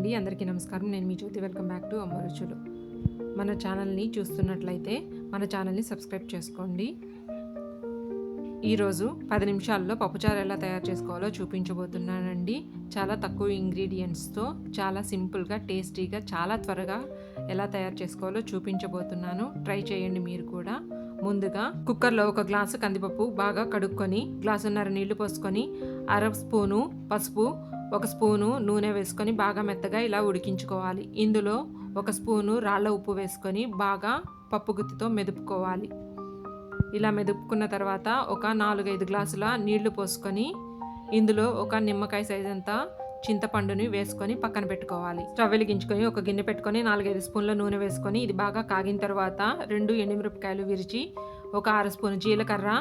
అండి, అందరికీ నమస్కారం. నేను మీ జ్యోతి. వెల్కమ్ బ్యాక్ టు అమ్మ రుచులు. మన ఛానల్ని చూస్తున్నట్లయితే మన ఛానల్ని సబ్స్క్రైబ్ చేసుకోండి. ఈరోజు 10 నిమిషాల్లో పప్పుచారు ఎలా తయారు చేసుకోవాలో చూపించబోతున్నానండి. చాలా తక్కువ ఇంగ్రీడియంట్స్తో చాలా సింపుల్గా, టేస్టీగా, చాలా త్వరగా ఎలా తయారు చేసుకోవాలో చూపించబోతున్నాను. ట్రై చేయండి మీరు కూడా. ముందుగా కుక్కర్లో 1 గ్లాసు కందిపప్పు బాగా కడుక్కొని గ్లాసున్నర నీళ్లు పోసుకొని 1/2 స్పూను పసుపు, 1 స్పూను నూనె వేసుకొని బాగా మెత్తగా ఇలా ఉడికించుకోవాలి. ఇందులో 1 స్పూను రాళ్ళ ఉప్పు వేసుకొని బాగా పప్పు గుత్తితో మెదుపుకోవాలి. ఇలా మెదుపుకున్న తర్వాత ఒక 4-5 గ్లాసుల నీళ్లు పోసుకొని ఇందులో ఒక నిమ్మకాయ సైజ్ అంతా చింతపండుని వేసుకొని పక్కన పెట్టుకోవాలి. స్టవ్ వెలిగించుకొని ఒక గిన్నె పెట్టుకొని 4-5 స్పూన్ల నూనె వేసుకొని ఇది బాగా కాగిన తర్వాత 2 ఎండుమిరపకాయలు విరిచి, ఒక 1/2 స్పూను జీలకర్ర,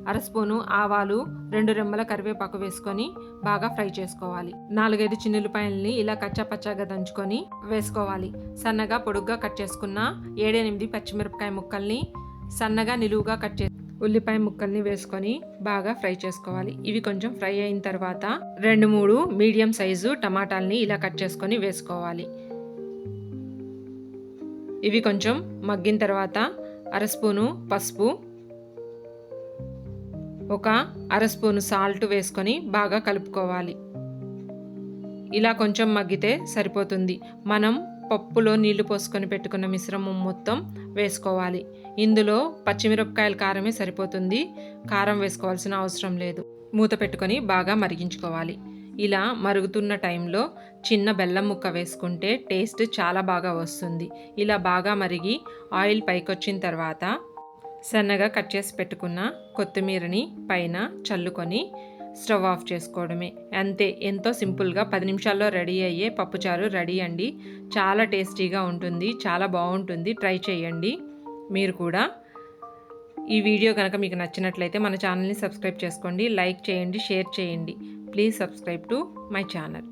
1/2 స్పూను ఆవాలు, 2 రెమ్మల కరివేపాకు వేసుకొని బాగా ఫ్రై చేసుకోవాలి. 4-5 చిన్నులపాయల్ని ఇలా కచ్చాపచ్చాగా దంచుకొని వేసుకోవాలి. సన్నగా పొడుగ్గా కట్ చేసుకున్న 7-8 పచ్చిమిరపకాయ ముక్కల్ని సన్నగా నిలువుగా కట్ చేసి ఉల్లిపాయ ముక్కల్ని వేసుకొని బాగా ఫ్రై చేసుకోవాలి. ఇవి కొంచెం ఫ్రై అయిన తర్వాత 2-3 మీడియం సైజు టమాటాలని ఇలా కట్ చేసుకొని వేసుకోవాలి. ఇవి కొంచెం మగ్గిన తర్వాత 1/2 స్పూను పసుపు, ఒక 1/2 స్పూను సాల్ట్ వేసుకొని బాగా కలుపుకోవాలి. ఇలా కొంచెం మగ్గితే సరిపోతుంది. మనం పప్పులో నీళ్లు పోసుకొని పెట్టుకున్న మిశ్రమం మొత్తం వేసుకోవాలి. ఇందులో పచ్చిమిరపకాయల కారమే సరిపోతుంది, కారం వేసుకోవాల్సిన అవసరం లేదు. మూత పెట్టుకొని బాగా మరిగించుకోవాలి. ఇలా మరుగుతున్న టైంలో చిన్న బెల్లం ముక్క వేసుకుంటే టేస్ట్ చాలా బాగా వస్తుంది. ఇలా బాగా మరిగి ఆయిల్ పైకొచ్చిన తర్వాత సన్నగా కట్ చేసి పెట్టుకున్న కొత్తిమీరని పైన చల్లుకొని స్టవ్ ఆఫ్ చేసుకోవడమే. అంతే, ఎంతో సింపుల్గా 10 నిమిషాల్లో రెడీ అయ్యే పప్పుచారు రెడీ అండి. చాలా టేస్టీగా ఉంటుంది, చాలా బాగుంటుంది. ట్రై చేయండి మీరు కూడా. ఈ వీడియో కనుక మీకు నచ్చినట్లయితే మన ఛానల్ని సబ్స్క్రైబ్ చేసుకోండి, లైక్ చేయండి, షేర్ చేయండి. Please subscribe to my channel.